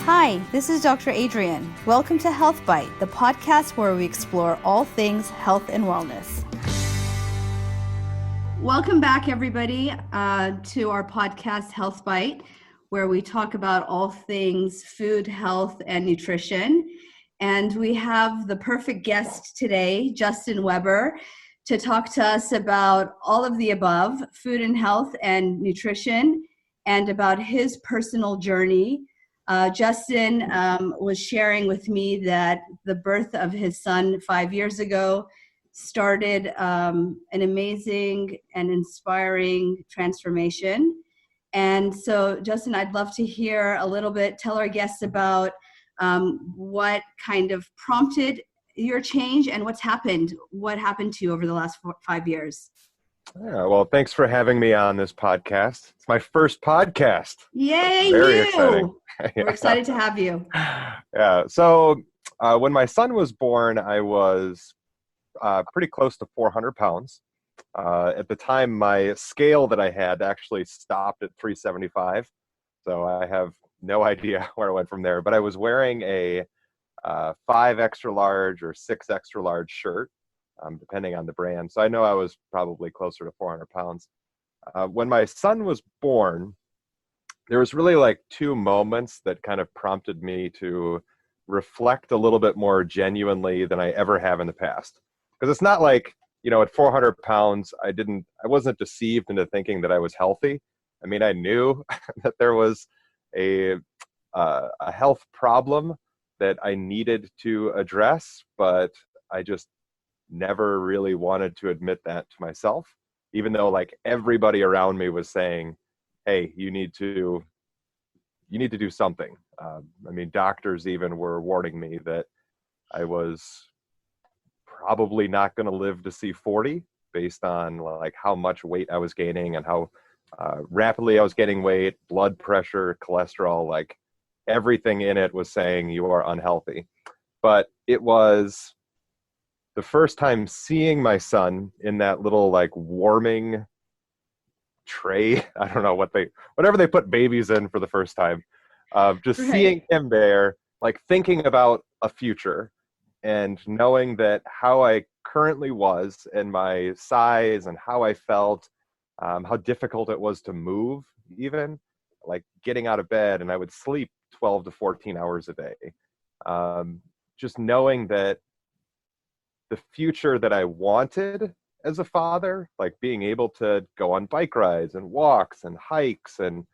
Hi, this is Dr. Adrienne. Welcome to Health Bite, the podcast where we explore all things health and wellness. Welcome back, everybody, to our podcast, Health Bite, where we talk about all things food, health, and nutrition. And we have the perfect guest today, Justin Weber, to talk to us about all of the above, food and health and nutrition, and about his personal journey. Justin was sharing with me that the birth of his son 5 years ago started an amazing and inspiring transformation. And so, Justin, I'd love to hear a little bit, tell our guests about what kind of prompted your change and what happened to you over the last 5 years. Yeah, well, thanks for having me on this podcast. It's my first podcast. Yay, Very you! exciting. We're excited to have you. Yeah, so when my son was born, I was pretty close to 400 pounds. At the time, my scale that I had actually stopped at 375. So I have no idea where I went from there. But I was wearing a 5 extra large or 6 extra large shirt, depending on the brand. So I know I was probably closer to 400 pounds. When my son was born, there was really like 2 moments that kind of prompted me to reflect a little bit more genuinely than I ever have in the past. Because it's not like, at 400 pounds, I wasn't deceived into thinking that I was healthy. I mean, I knew that there was a health problem that I needed to address, but I just never really wanted to admit that to myself, even though like everybody around me was saying, hey, you need to do something. I mean, doctors even were warning me that I was probably not going to live to see 40 based on like how much weight I was gaining and how rapidly I was gaining weight, blood pressure, cholesterol, like everything in it was saying you are unhealthy. But it was the first time seeing my son in that little like warming tray, I don't know whatever they put babies in for the first time, just Right. seeing him there, like thinking about a future and knowing that how I currently was and my size and how I felt, how difficult it was to move, even like getting out of bed, and I would sleep 12 to 14 hours a day. Just knowing that the future that I wanted as a father, like being able to go on bike rides and walks and hikes and,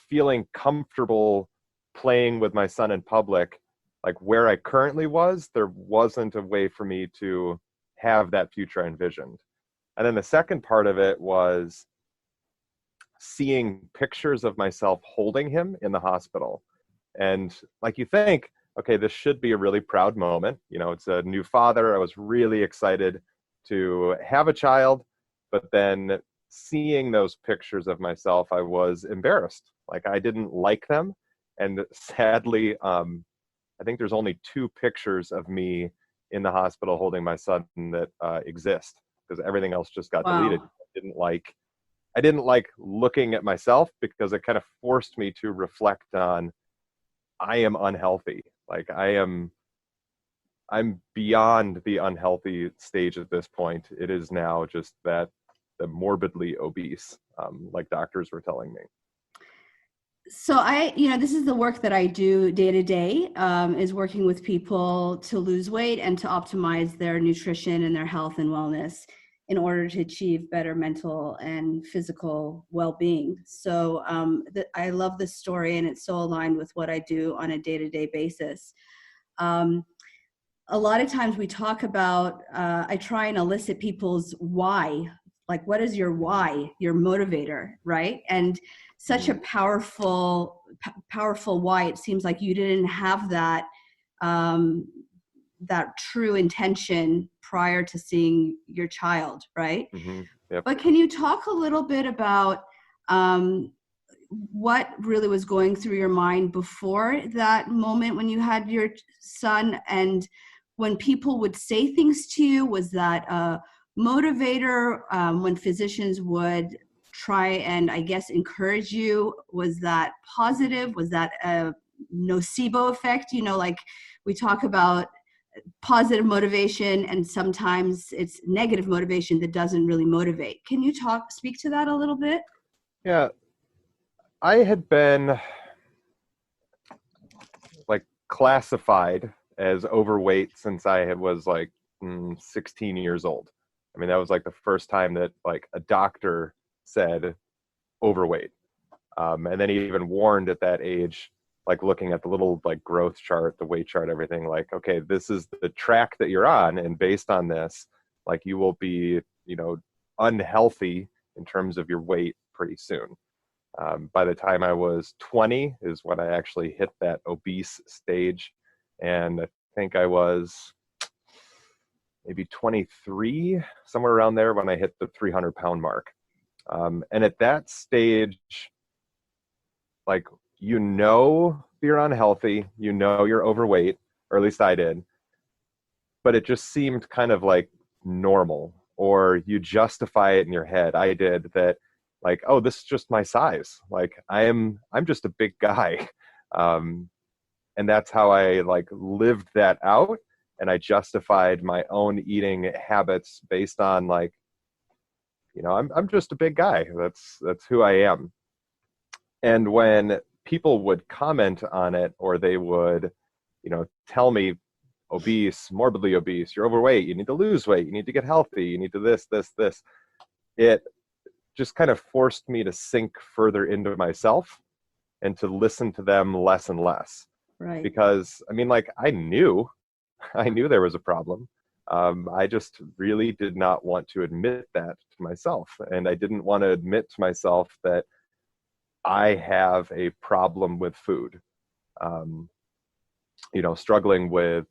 feeling comfortable playing with my son in public, like where I currently was, there wasn't a way for me to have that future I envisioned. And then the second part of it was seeing pictures of myself holding him in the hospital. And like you think, okay, this should be a really proud moment. It's a new father. I was really excited to have a child, but then seeing those pictures of myself, I was embarrassed. Like I didn't like them. And sadly, I think there's only 2 pictures of me in the hospital holding my son that exist, because everything else just got deleted. I didn't like looking at myself because it kind of forced me to reflect on, I am unhealthy. Like I'm beyond the unhealthy stage at this point. It is now just the morbidly obese, like doctors were telling me. So this is the work that I do day to day, is working with people to lose weight and to optimize their nutrition and their health and wellness in order to achieve better mental and physical well-being. So I love this story, and it's so aligned with what I do on a day-to-day basis. A lot of times we talk about, I try and elicit people's why, like what is your why, your motivator, right? And such a powerful why. It seems like you didn't have that true intention prior to seeing your child, right? Mm-hmm. Yep. But can you talk a little bit about what really was going through your mind before that moment when you had your son, and when people would say things to you? Was that a motivator? When physicians would try and, I guess, encourage you, was that positive? Was that a nocebo effect, like we talk about positive motivation and sometimes it's negative motivation that doesn't really motivate. Can you speak to that a little bit? Yeah, I had been like classified as overweight since I was like 16 years old. I mean, that was like the first time that like a doctor said overweight. And then he even warned at that age, like looking at the little like growth chart, the weight chart, everything, like, okay, this is the track that you're on. And based on this, like you will be, unhealthy in terms of your weight pretty soon. By the time I was 20 is when I actually hit that obese stage. And I think I was maybe 23, somewhere around there when I hit the 300-pound mark. And at that stage, like, you're unhealthy, you're overweight, or at least I did, but it just seemed kind of like normal, or you justify it in your head. I did that, like, oh, this is just my size. Like, I'm just a big guy. And that's how I like lived that out. And I justified my own eating habits based on like, I'm just a big guy. That's who I am. And when people would comment on it, or they would, tell me, obese, morbidly obese, you're overweight, you need to lose weight, you need to get healthy, you need to this, it just kind of forced me to sink further into myself and to listen to them less and less. Right. Because, I mean, like, I knew there was a problem. I just really did not want to admit that to myself. And I didn't want to admit to myself that I have a problem with food, struggling with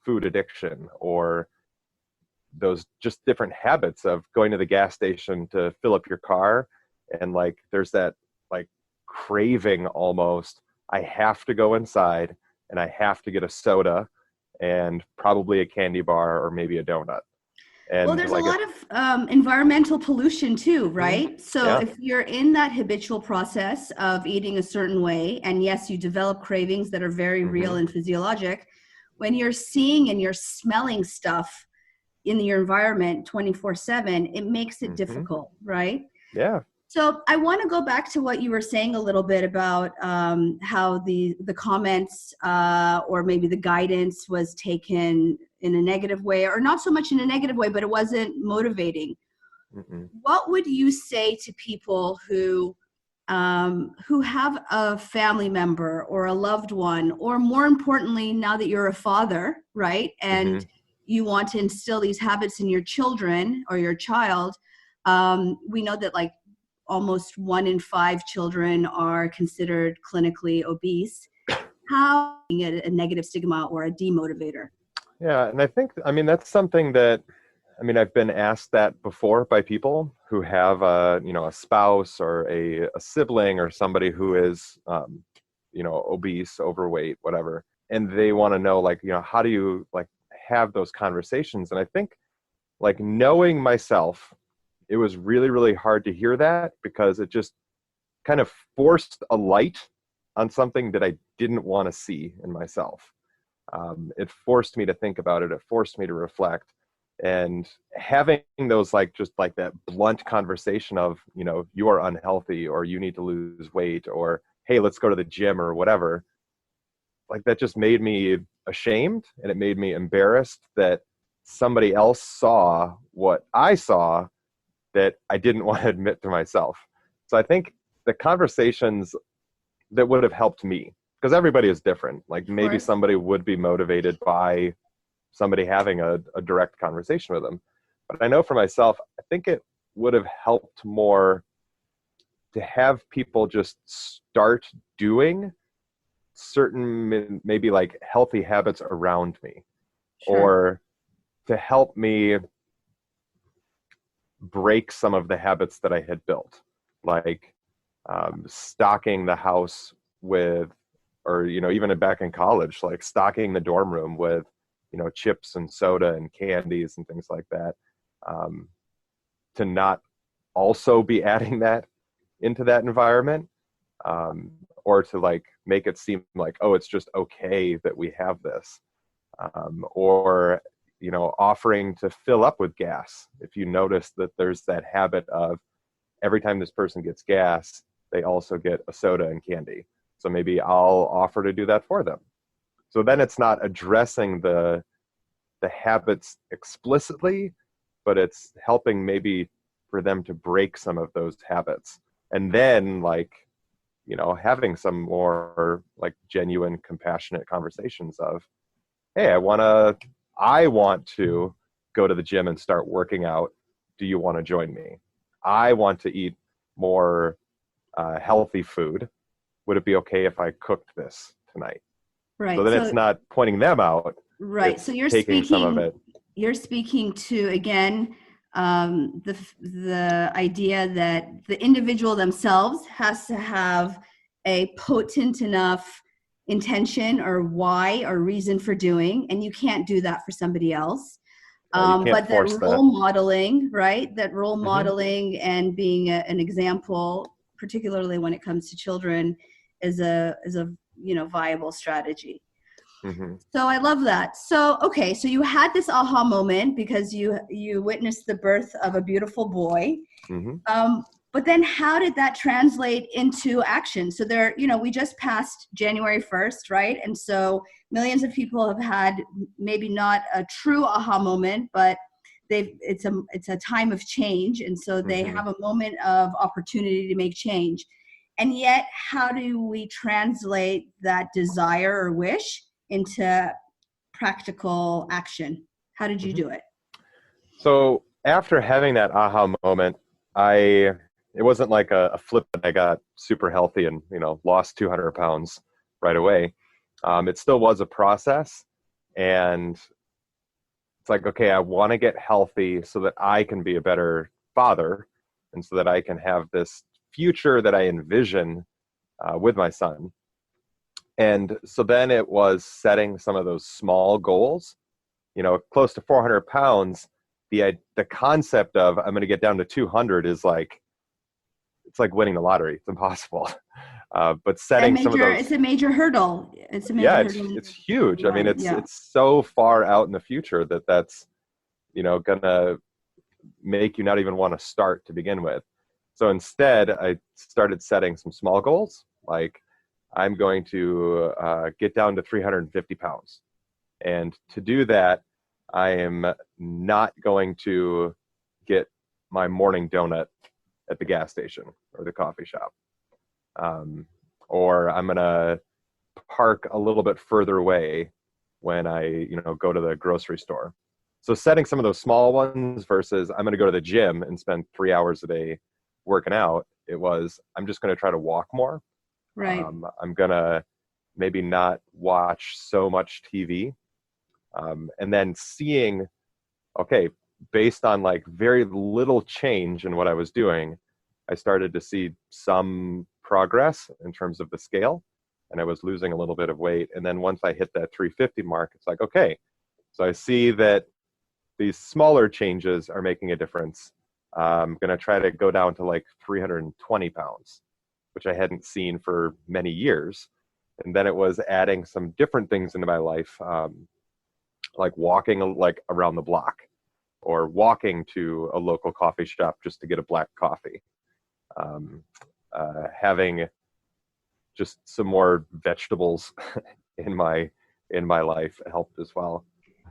food addiction, or those just different habits of going to the gas station to fill up your car. And like, there's that like craving almost. I have to go inside and I have to get a soda and probably a candy bar or maybe a donut. And well, there's like a lot of environmental pollution too, right? So yeah. if you're in that habitual process of eating a certain way, and yes, you develop cravings that are very real and physiologic, when you're seeing and you're smelling stuff in your environment 24/7, it makes it difficult, right? Yeah. So I want to go back to what you were saying a little bit about how the comments or maybe the guidance was taken in a negative way, or not so much in a negative way, but it wasn't motivating. What would you say to people who have a family member or a loved one, or more importantly, now that you're a father, right, and you want to instill these habits in your children or your child? We know that like almost 1 in 5 children are considered clinically obese. How a negative stigma or a demotivator? Yeah, and I mean, that's something that, I mean, I've been asked that before by people who have a spouse or a sibling or somebody who is, obese, overweight, whatever. And they want to know, like, how do you like have those conversations? And I think like knowing myself, it was really, really hard to hear that, because it just kind of forced a light on something that I didn't want to see in myself. It forced me to think about it. It forced me to reflect. And having those like just like that blunt conversation of, you are unhealthy, or you need to lose weight, or hey, let's go to the gym, or whatever, like that just made me ashamed, and it made me embarrassed that somebody else saw what I saw that I didn't want to admit to myself. So I think the conversations that would have helped me, because everybody is different. Like maybe somebody would be motivated by somebody having a direct conversation with them. But I know for myself, I think it would have helped more to have people just start doing certain maybe like healthy habits around me, or to help me break some of the habits that I had built, like stocking the house with, or even back in college, like stocking the dorm room with chips and soda and candies and things like that, to not also be adding that into that environment, or to like make it seem like, oh, it's just okay that we have this. Or, you know, offering to fill up with gas. If you notice that there's that habit of every time this person gets gas, they also get a soda and candy. So maybe I'll offer to do that for them. So then it's not addressing the habits explicitly, but it's helping maybe for them to break some of those habits. And then, like, you know, having some more like genuine, compassionate conversations of, hey, I want to go to the gym and start working out. Do you want to join me? I want to eat more healthy food. Would it be okay if I cooked this tonight? Right. So then it's not pointing them out. Right. So you're taking speaking some of it. You're speaking to, again, the idea that the individual themselves has to have a potent enough intention or why or reason for doing, and you can't do that for somebody else. But that role modeling, right? That role modeling and being an example, particularly when it comes to children, is a viable strategy. So I love that. So, okay, so you had this aha moment because you witnessed the birth of a beautiful boy. But then how did that translate into action? So there, you know, we just passed January 1st, right? And so millions of people have had maybe not a true aha moment, but it's a time of change. And so they have a moment of opportunity to make change. And yet, how do we translate that desire or wish into practical action? How did you do it? So after having that aha moment, it wasn't like a flip that I got super healthy and, you know, lost 200 pounds right away. It still was a process. And it's like, okay, I want to get healthy so that I can be a better father and so that I can have this future that I envision with my son. And so then it was setting some of those small goals, you know, close to 400 pounds. The concept of I'm going to get down to 200 is like, it's like winning the lottery. It's impossible. But setting some of those, it's a major hurdle. It's huge. Right, I mean, it's so far out in the future that's, you know, gonna make you not even want to start to begin with. So instead, I started setting some small goals, like I'm going to get down to 350 pounds. And to do that, I am not going to get my morning donut at the gas station or the coffee shop. Or I'm going to park a little bit further away when I, you know, go to the grocery store. So setting some of those small ones versus I'm going to go to the gym and spend 3 hours a day working out. It was, I'm just going to try to walk more. Right. I'm going to maybe not watch so much TV. And then seeing, okay, based on like very little change in what I was doing, I started to see some progress in terms of the scale, and I was losing a little bit of weight. And then once I hit that 350 mark, it's like, okay, so I see that these smaller changes are making a difference. I'm going to try to go down to like 320 pounds, which I hadn't seen for many years. And then it was adding some different things into my life, like walking like around the block or walking to a local coffee shop just to get a black coffee. Having just some more vegetables in my life helped as well.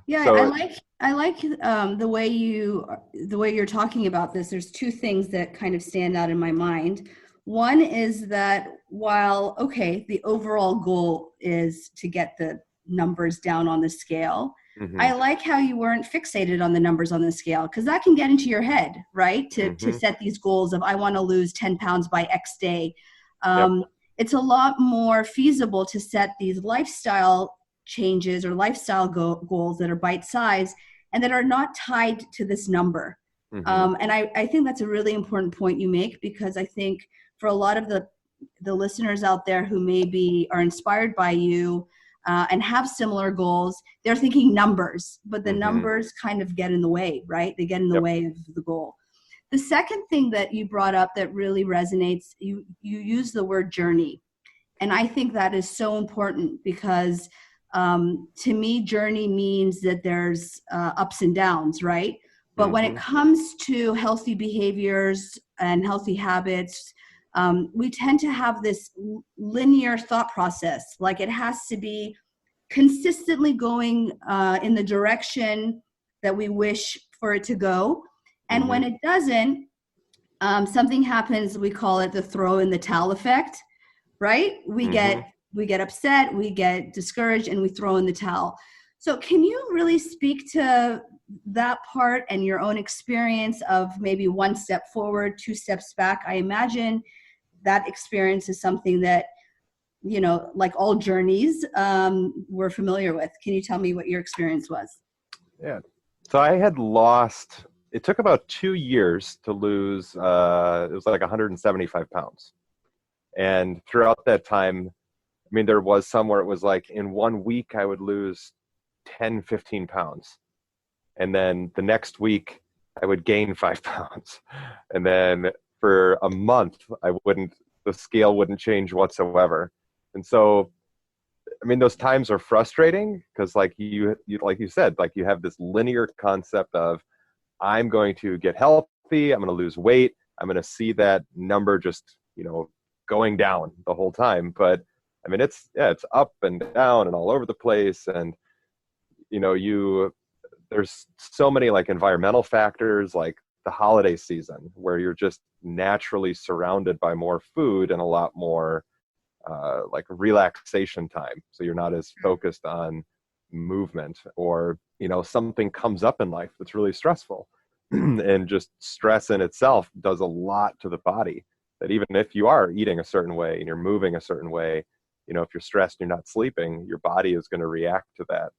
Yeah, so, I like the way you're talking about this. There's two things that kind of stand out in my mind. One is that while, okay, the overall goal is to get the numbers down on the scale, I like how you weren't fixated on the numbers on the scale, because that can get into your head, right? To set these goals of I want to lose 10 pounds by X day. It's a lot more feasible to set these lifestyle changes or lifestyle goals that are bite-sized and that are not tied to this number. And I think that's a really important point you make, because I think for a lot of the listeners out there who maybe are inspired by you and have similar goals, they're thinking numbers, but the numbers kind of get in the way, right? They get in the way of the goal. The second thing that you brought up that really resonates, you use the word journey. And I think that is so important because to me, journey means that there's ups and downs, right? But when it Mm-hmm. comes to healthy behaviors and healthy habits, we tend to have this linear thought process. Like it has to be consistently going in the direction that we wish for it to go. And Mm-hmm. when it doesn't, something happens. We call it the throw in the towel effect, right? Mm-hmm. We get upset, we get discouraged, and we throw in the towel. So can you really speak to that part and your own experience of maybe one step forward, two steps back? I imagine that experience is something that, you know, like all journeys, we're familiar with. Can you tell me what your experience was? Yeah. So I had lost, it took about 2 years to lose, it was like 175 pounds. And throughout that time, I mean, there was somewhere it was like in 1 week, I would lose 10, 15 pounds. And then the next week, I would gain 5 pounds. And then for a month, the scale wouldn't change whatsoever. And so, I mean, those times are frustrating because like you said, like you have this linear concept of I'm going to get healthy, I'm going to lose weight, I'm going to see that number just, going down the whole time. But I mean, it's up and down and all over the place. And, there's so many like environmental factors, like the holiday season, where you're just naturally surrounded by more food and a lot more like relaxation time. So you're not as focused on movement, or, something comes up in life that's really stressful. And just stress in itself does a lot to the body, that even if you are eating a certain way and you're moving a certain way, if you're stressed and you're not sleeping, your body is going to react to that.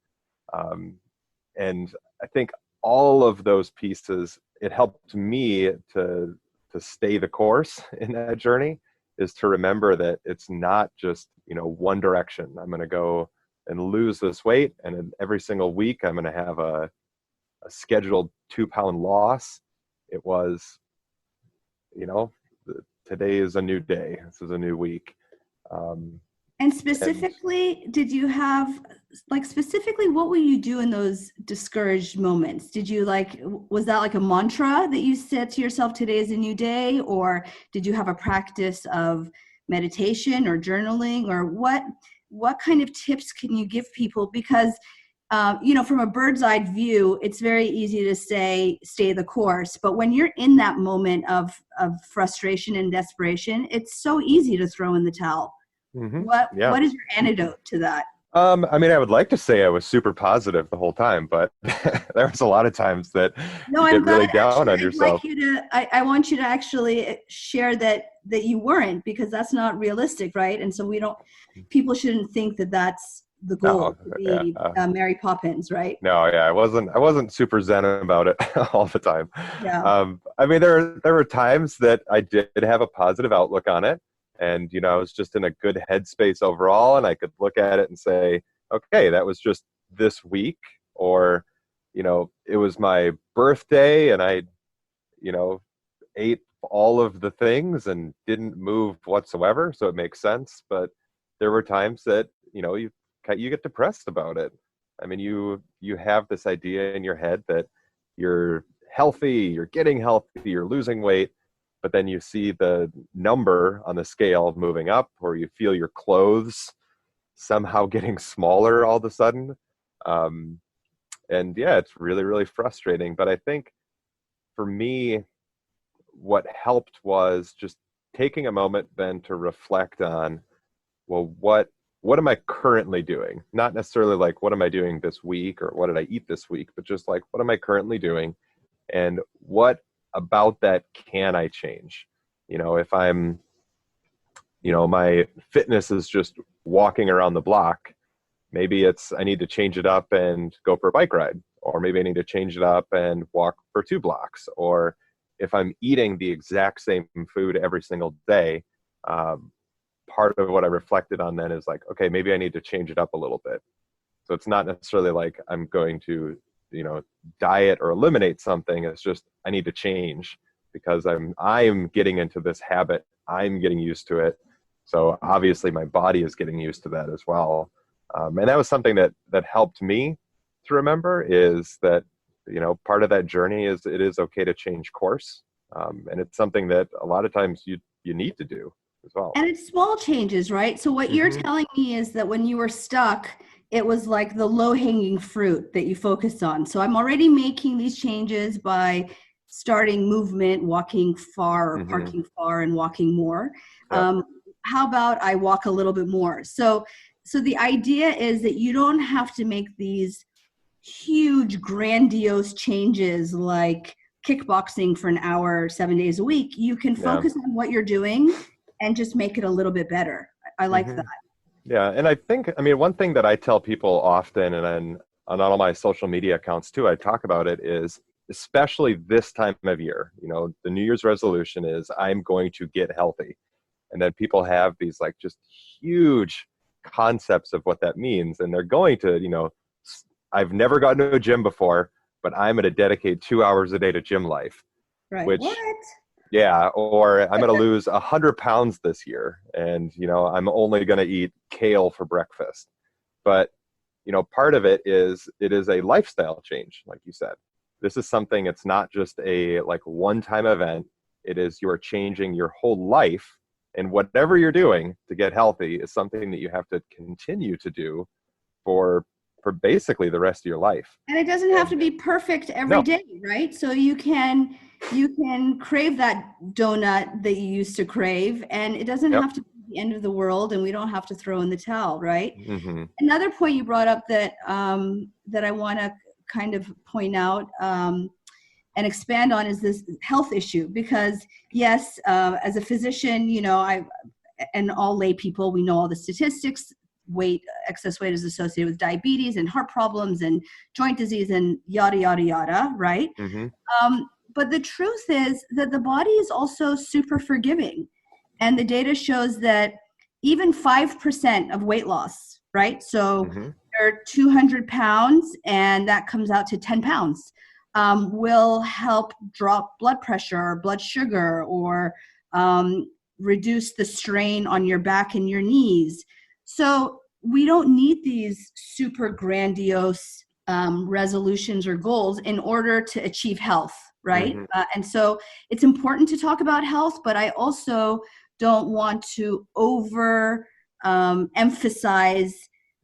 And I think all of those pieces, it helped me to stay the course in that journey, is to remember that it's not just, one direction. I'm going to go and lose this weight, and in every single week I'm going to have a scheduled 2-pound loss. It was, you know, today is a new day. This is a new week. And And specifically, did you have, like, specifically, what will you do in those discouraged moments? Did you was that like a mantra that you said to yourself, today is a new day? Or did you have a practice of meditation or journaling, or what kind of tips can you give people? Because, from a bird's eye view, it's very easy to say, stay the course. But when you're in that moment of frustration and desperation, it's so easy to throw in the towel. mhm, yeah. What is your antidote to that? I mean, I would like to say I was super positive the whole time, but there was a lot of times that No, you I'm get glad. really down Actually, on I'd like yourself. you to. I want you to actually share that you weren't, because that's not realistic, right? And so we don't. People shouldn't think that that's the No, goal, to yeah, be Mary Poppins, right? no, yeah, I wasn't super zen about it all the time. Yeah. I mean, there were times that I did have a positive outlook on it, and I was just in a good headspace overall, and I could look at it and say, okay, that was just this week, or it was my birthday, and I you know ate all of the things and didn't move whatsoever, so it makes sense. But there were times that you get depressed about it. I mean, you have this idea in your head that you're healthy, you're getting healthy, you're losing weight, but then you see the number on the scale moving up, or you feel your clothes somehow getting smaller all of a sudden. Um, and yeah, it's really, really frustrating. But I think for me, what helped was just taking a moment then to reflect on, well, what am I currently doing? Not necessarily like what am I doing this week or what did I eat this week, but just like what am I currently doing, and what about that can I change? If I'm, my fitness is just walking around the block, maybe it's I need to change it up and go for a bike ride, or maybe I need to change it up and walk for 2 blocks. Or if I'm eating the exact same food every single day, um, part of what I reflected on then is like, okay, maybe I need to change it up a little bit. So it's not necessarily like I'm going to, diet or eliminate something. It's just I need to change because I'm getting into this habit. I'm getting used to it. So obviously my body is getting used to that as well. And that was something that helped me to remember, is that, part of that journey is it is okay to change course. And it's something that a lot of times you need to do as well. And it's small changes, right? So what you're Hmm. telling me is that when you were stuck, it was like the low-hanging fruit that you focused on. So I'm already making these changes by starting movement, walking far or Hmm. parking far and walking more. Yeah. Um, how about I walk a little bit more? So the idea is that you don't have to make these huge, grandiose changes like kickboxing for an hour, 7 days a week. You can Yeah. focus on what you're doing and just make it a little bit better. I like Hmm. that. Yeah. And one thing that I tell people often, and then on all my social media accounts too, I talk about it, is especially this time of year, the New Year's resolution is I'm going to get healthy. And then people have these like just huge concepts of what that means. And they're going to, I've never gotten to a gym before, but I'm going to dedicate 2 hours a day to gym life, Right. What? which, yeah, or I'm going to lose 100 pounds this year. And, I'm only going to eat kale for breakfast. But, part of it is a lifestyle change, like you said. This is something, it's not just a like one-time event. It is, you are changing your whole life, and whatever you're doing to get healthy is something that you have to continue to do for basically the rest of your life. And it doesn't have And to be perfect every no, day, right? So you can crave that donut that you used to crave, and it doesn't yep. have to be the end of the world, and we don't have to throw in the towel, right? Hmm. Another point you brought up that I want to kind of point out and expand on is this health issue, because yes, as a physician, I and all lay people, we know all the statistics. Excess weight is associated with diabetes and heart problems and joint disease and yada yada yada, right? Hmm. But the truth is that the body is also super forgiving, and the data shows that even 5% of weight loss, right? So Hmm. you're 200 pounds, and that comes out to 10 pounds, will help drop blood pressure or blood sugar, or um, reduce the strain on your back and your knees. So we don't need these super grandiose resolutions or goals in order to achieve health, right? Hmm. And so it's important to talk about health, but I also don't want to over emphasize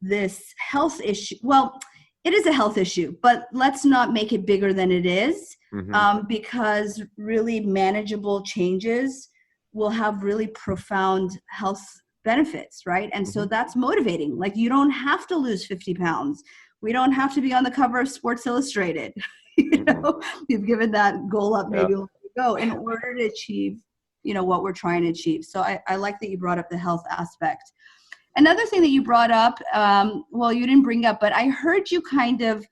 this health issue. Well, it is a health issue, but let's not make it bigger than it is, Hmm. because really manageable changes will have really profound health benefits, right? And so Hmm. that's motivating. Like, you don't have to lose 50 pounds. We don't have to be on the cover of Sports Illustrated. Hmm. We've given that goal up Yeah. maybe a long ago in order to achieve, what we're trying to achieve. So I like that you brought up the health aspect. Another thing that you brought up, well, you didn't bring up, but I heard you kind of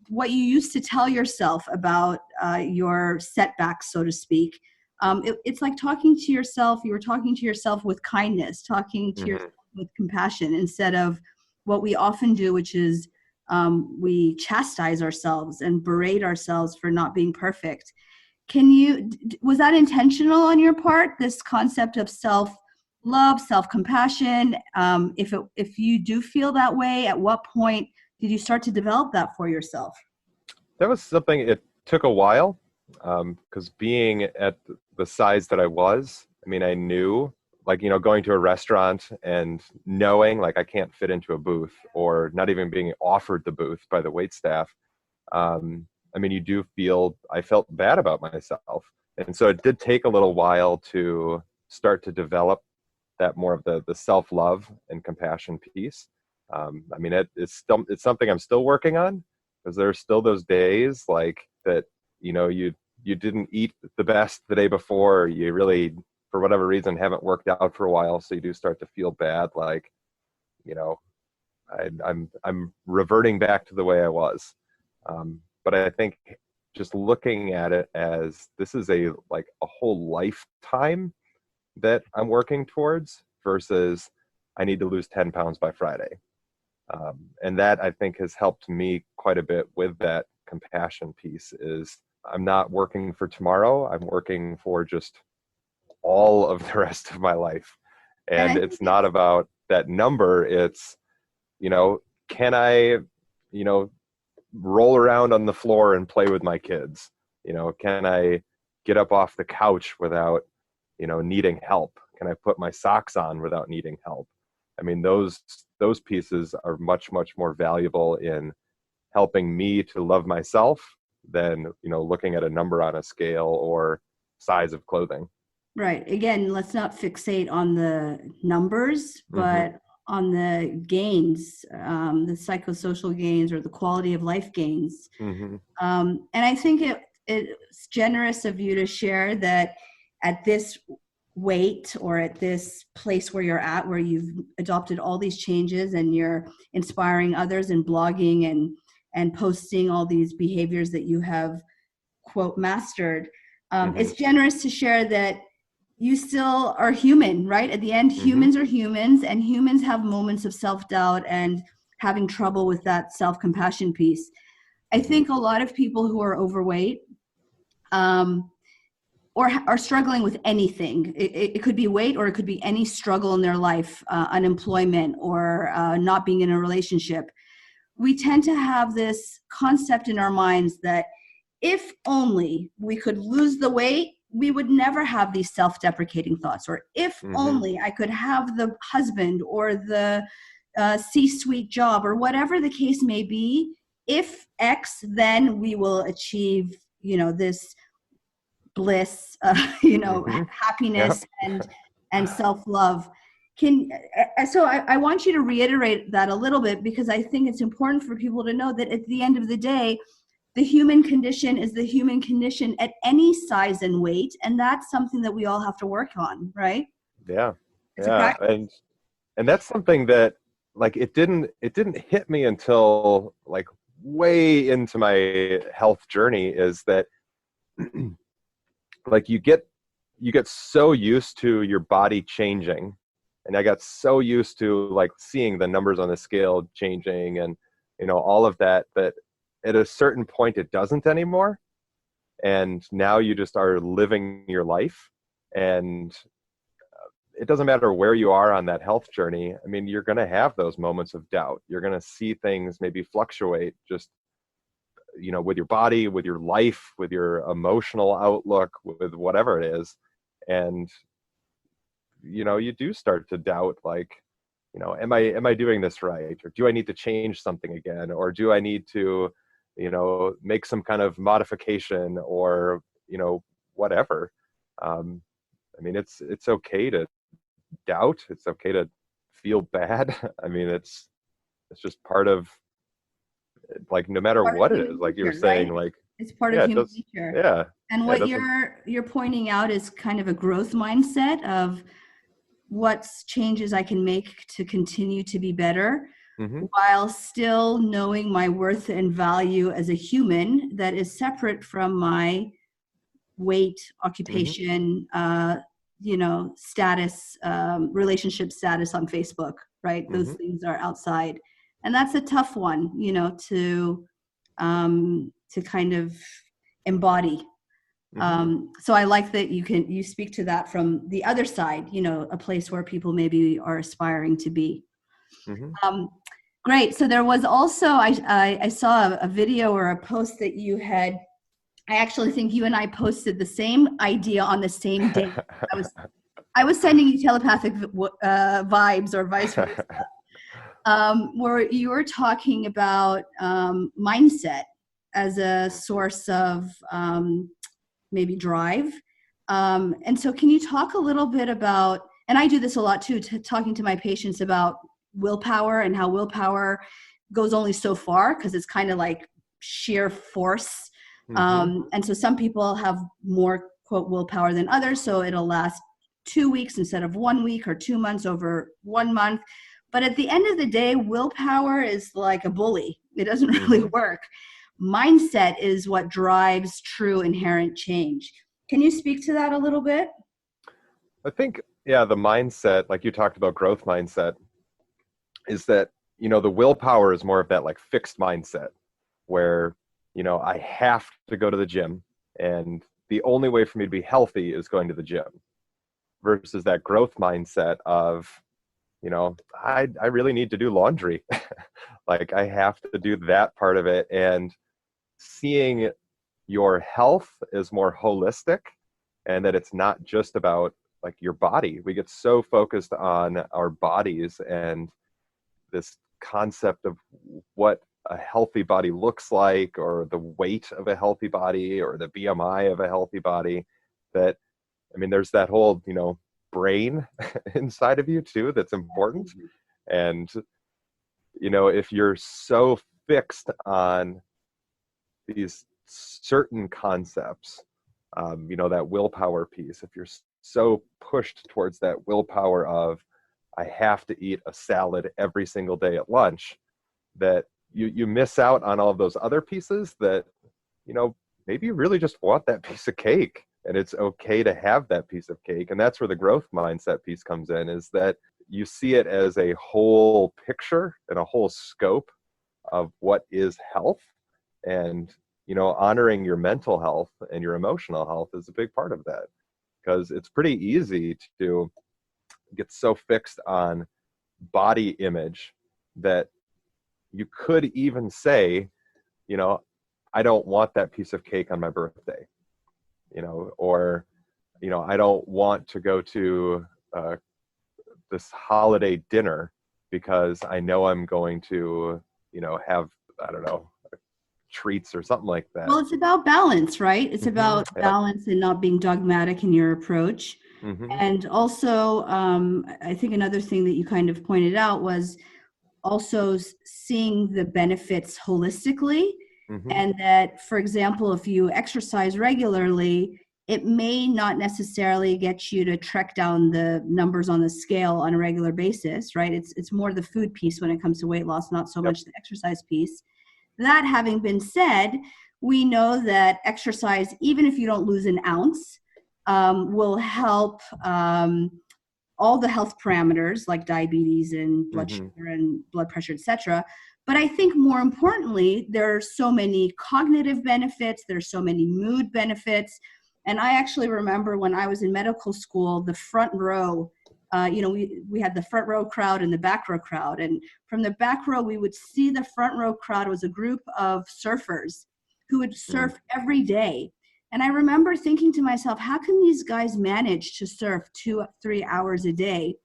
what you used to tell yourself about your setbacks, so to speak. It's like talking to yourself. You were talking to yourself with kindness, talking to yourself Hmm. with compassion, instead of what we often do, which is we chastise ourselves and berate ourselves for not being perfect. Was that intentional on your part, this concept of self-love, self-compassion? If you do feel that way, at what point did you start to develop that for yourself? That was something, it took a while, because being at the size that I was, I mean, I knew, like, going to a restaurant and knowing like I can't fit into a booth, or not even being offered the booth by the wait staff. I mean, I felt bad about myself. And so it did take a little while to start to develop that more of the self-love and compassion piece. I mean, it's something I'm still working on, because there's still those days like that, you didn't eat the best the day before, you really, for whatever reason, haven't worked out for a while. So you do start to feel bad, like, you know, I'm reverting back to the way I was. But I think just looking at it as this is a whole lifetime that I'm working towards, versus I need to lose 10 pounds by Friday. And that, I think, has helped me quite a bit with that compassion piece. Is I'm not working for tomorrow. I'm working for just all of the rest of my life. And And I it's think not about that number. It's, can I, you know, roll around on the floor and play with my kids? Can I get up off the couch without, needing help? Can I put my socks on without needing help? I mean, those pieces are much, much more valuable in helping me to love myself than, looking at a number on a scale or size of clothing. right. Again, let's not fixate on the numbers, Mm-hmm. but on the gains, the psychosocial gains or the quality of life gains. Mm-hmm. And I think it's generous of you to share that at this weight or at this place where you're at, where you've adopted all these changes and you're inspiring others and blogging and posting all these behaviors that you have, quote, mastered. Mm-hmm. It's generous to share that you still are human, right? At the end, Mm-hmm. humans are humans, and humans have moments of self-doubt and having trouble with that self-compassion piece. I Mm-hmm. think a lot of people who are overweight or are struggling with anything, it could be weight or it could be any struggle in their life, unemployment or not being in a relationship. We tend to have this concept in our minds that if only we could lose the weight, we would never have these self-deprecating thoughts. Or if Mm-hmm. only I could have the husband or the C-suite job or whatever the case may be, if X, then we will achieve, this bliss, Mm-hmm. Yep. happiness and self-love. I want you to reiterate that a little bit, because I think it's important for people to know that at the end of the day, the human condition is the human condition at any size and weight, and that's something that we all have to work on, right? Yeah. It's a Yeah. practice. And that's something that, like, it didn't hit me until like way into my health journey, is that like you get so used to your body changing, and I got so used to like seeing the numbers on the scale changing and all of that, that at a certain point it doesn't anymore, and now you just are living your life. And it doesn't matter where you are on that health journey. I mean, you're going to have those moments of doubt. You're going to see things maybe fluctuate, just with your body, with your life, with your emotional outlook, with whatever it is. And you do start to doubt, like, am I doing this right, or do I need to change something again, or do I need to make some kind of modification, or whatever. um, I mean, it's okay to doubt. It's okay to feel bad. I mean, it's just part of, like, no matter Part of what it is, human like you were nature, right? saying, like, It's part of yeah, it human does. nature. Yeah. And Yeah, it what doesn't. you're pointing out is kind of a growth mindset of what changes I can make to continue to be better, Hmm. while still knowing my worth and value as a human that is separate from my weight, Hmm. occupation, status, relationship status on Facebook, right? Those Hmm. things are outside. And that's a tough one, to kind of embody. Hmm. So I like that you speak to that from the other side, a place where people maybe are aspiring to be. Hmm. Um, great. So there was also, I saw a video or a post that you had. I actually think you and I posted the same idea on the same day. I was sending you telepathic vibes or vice versa, where you were talking about mindset as a source of maybe drive. And so can you talk a little bit about, and I do this a lot too, talking to my patients about willpower and how willpower goes only so far, because it's kind of like sheer force. Hmm. And so some people have more, quote, willpower than others. So it'll last 2 weeks instead of 1 week, or 2 months over 1 month. But at the end of the day, willpower is like a bully. It doesn't really Hmm. work. Mindset is what drives true inherent change. Can you speak to that a little bit? I think, yeah, the mindset, like you talked about, growth mindset, is that the willpower is more of that like fixed mindset, where I have to go to the gym, and the only way for me to be healthy is going to the gym, versus that growth mindset of, I really need to do laundry. Like I have to do that part of it, and seeing your health is more holistic, and that it's not just about like your body. We get so focused on our bodies and this concept of what a healthy body looks like, or the weight of a healthy body, or the BMI of a healthy body, that, I mean, there's that whole, brain inside of you too that's important. And, if you're so fixed on these certain concepts, that willpower piece, if you're so pushed towards that willpower of, I have to eat a salad every single day at lunch, that you miss out on all of those other pieces that, maybe you really just want that piece of cake, and it's okay to have that piece of cake. And that's where the growth mindset piece comes in, is that you see it as a whole picture and a whole scope of what is health. And, honoring your mental health and your emotional health is a big part of that, because it's pretty easy to get so fixed on body image that you could even say, I don't want that piece of cake on my birthday, or, I don't want to go to this holiday dinner because I know I'm going to, have, I don't know, treats or something like that. Well, it's about balance, right? It's about Yep. balance and not being dogmatic in your approach. And also, I think another thing that you kind of pointed out was also seeing the benefits holistically. And that, for example, if you exercise regularly, it may not necessarily get you to trek down the numbers on the scale on a regular basis, right? It's more the food piece when it comes to weight loss, not so much the exercise piece. That having been said, we know that exercise, even if you don't lose an ounce, will help all the health parameters like diabetes and blood sugar and blood pressure, etc. But I think more importantly, there are so many cognitive benefits. There's so many mood benefits. And I actually remember when I was in medical school, the front row, we had the front row crowd and the back row crowd. And from the back row, we would see the front row crowd was a group of surfers who would surf every day. And I remember thinking to myself, how can these guys manage to surf 2-3 hours a day?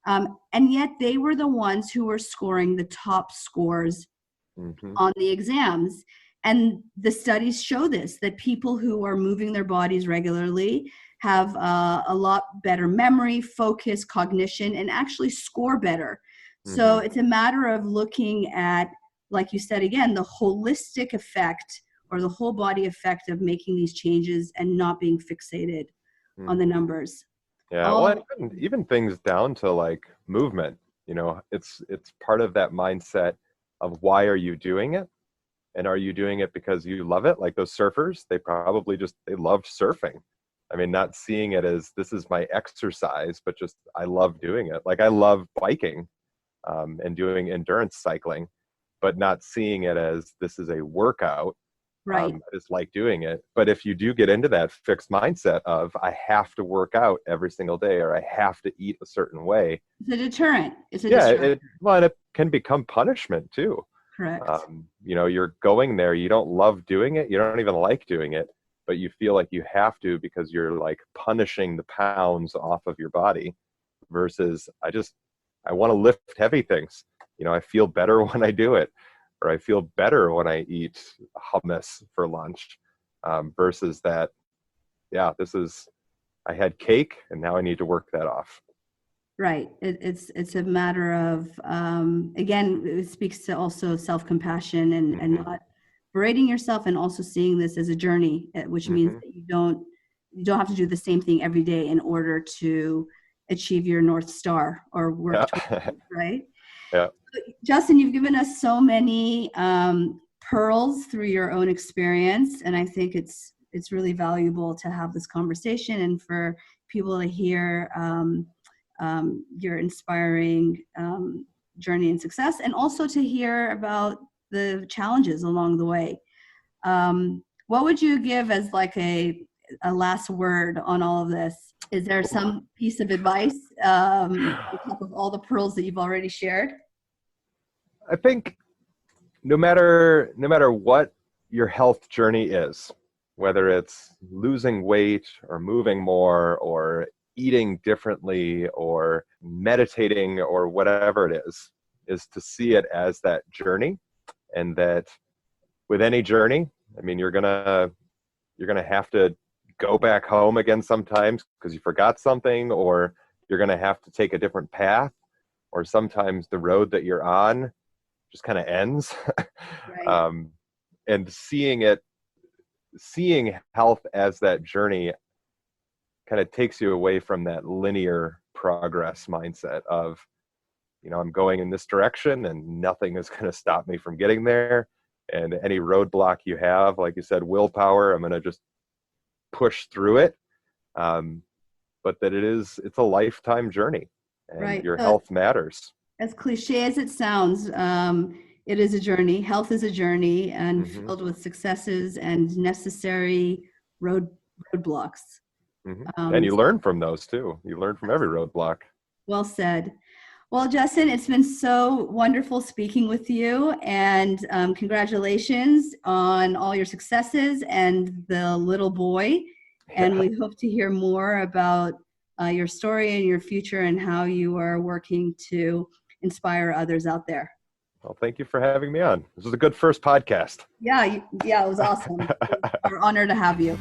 And yet they were the ones who were scoring the top scores on the exams. And the studies show this, that people who are moving their bodies regularly have a lot better memory, focus, cognition, and actually score better. So it's a matter of looking at, like you said, again, the holistic effect or the whole body effect of making these changes and not being fixated on the numbers. Yeah, well, and even things down to like movement, it's part of that mindset of, why are you doing it? And are you doing it because you love it? Like those surfers, they probably they loved surfing. I mean, not seeing it as, this is my exercise, but just, I love doing it. Like I love biking and doing endurance cycling, but not seeing it as, this is a workout. Right. I just like doing it. But if you do get into that fixed mindset of, I have to work out every single day, or I have to eat a certain way. It's a deterrent. Deterrent. And it can become punishment too. Correct. You're going there, you don't love doing it, you don't even like doing it, but you feel like you have to, because you're like punishing the pounds off of your body, versus I want to lift heavy things. I feel better when I do it, or I feel better when I eat hummus for lunch, versus that, I had cake and now I need to work that off. Right. It's a matter of, again, it speaks to also self-compassion and not berating yourself, and also seeing this as a journey, which means that you don't have to do the same thing every day in order to achieve your North Star or work towards it, right? Yeah. Justin, you've given us so many pearls through your own experience, and I think it's really valuable to have this conversation and for people to hear your inspiring journey and success, and also to hear about the challenges along the way. What would you give as like a a last word on all of this. Is there some piece of advice on top of all the pearls that you've already shared? I think no matter what your health journey is, whether it's losing weight or moving more or eating differently or meditating or whatever it is to see it as that journey. And that with any journey, I mean, you're gonna have to go back home again sometimes because you forgot something, or you're gonna have to take a different path, or sometimes the road that you're on just kind of ends. Right. And seeing health as that journey kind of takes you away from that linear progress mindset of, I'm going in this direction and nothing is going to stop me from getting there. And any roadblock you have, like you said, willpower, I'm going to just push through it. But that it's a lifetime journey, and Right. your health matters. As cliche as it sounds, it is a journey. Health is a journey, and Mm-hmm. filled with successes and necessary roadblocks. And you learn from those too. You learn from every roadblock. Well said. Well, Justin, it's been so wonderful speaking with you, and congratulations on all your successes and the little boy. And we hope to hear more about your story and your future and how you are working to inspire others out there. Well, thank you for having me on. This was a good first podcast. Yeah, it was awesome. We're honored to have you.